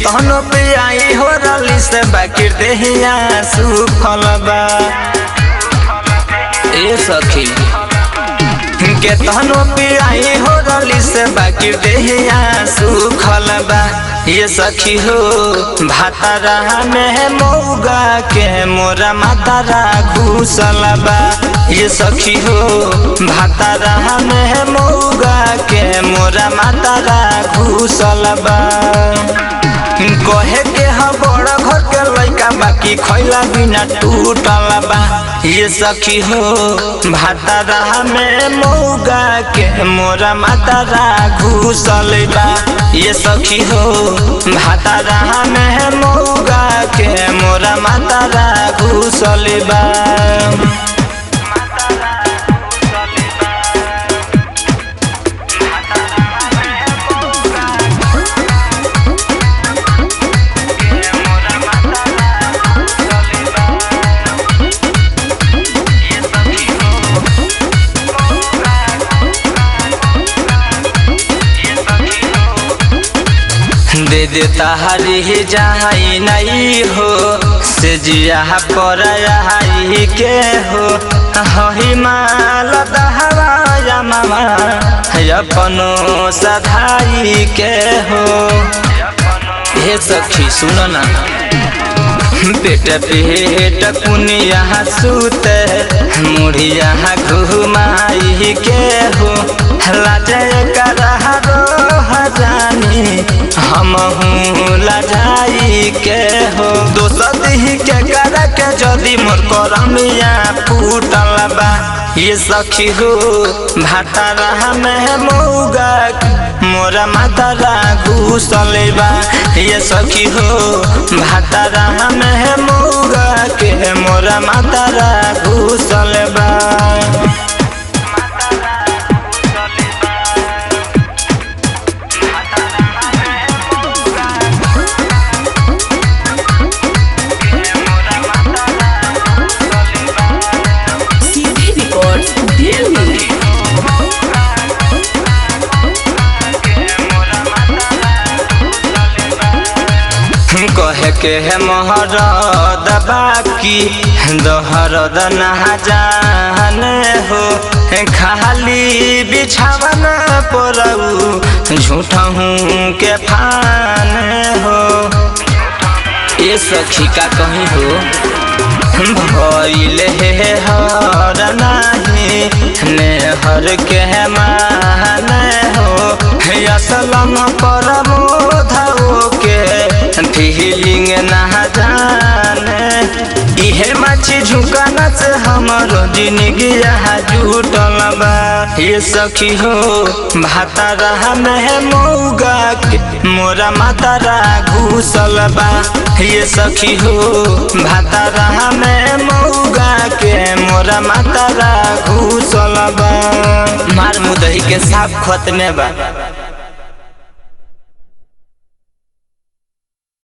तहनो पे आई हो रली से बाकी देहिया सुफल बा ए सखी के तहनो पे आई हो रली से बाकी देहिया सुखल बा ये सखी हो भातारा में मौगा के मोरा मातारा घुसल बा ये सखी हो भातारा में मौगा के मोरा मातारा घुसल बा कहे के बड़ा घर के लइका बाकी खैला बिना टूटल बा ये सखी हो भातारा में मौगा के मोरा मातारा घुसल बा ये सखी हो भातारा में मौगा के मोरा मातारा घुसल बा दे देता हरी जहाँ नहीं हो से जिया पर के हो हिमाल दहवाया मामा अपनो सधाई के हो हे सखी सुनो ना पेट पेट कुनिया सूते मुड़िया घुमाई के हो लाजे करा जानी हम लजाई के हो दोसर दी के कर के जदि मोर करमिया फूटल बा ये सखी हो भातारा में मौगा मोरा मातारा घुसल बा ये सखी हो भातारा में मौगा के मोरा मातारा घुसल बा कहे के है मोहरद बाकी दोहरद ना जाने हो खाली बिछावना पड़ू झूठहूँ के फाने हो ये सखी का कहीं हो भइले हर नाही नेहर के माने हो असलम परमोधो के फीलिंग ना जाने इहे माछी झुकाना से हमारो जिंदगी जुटल बा ये सखी हो भातारा में मौगा के मोरा मातारा घुसल बा ये सखी हो भातारा में मौगा के मोरा मातारा घुसल बा मार मुदही के साफ खत में बा।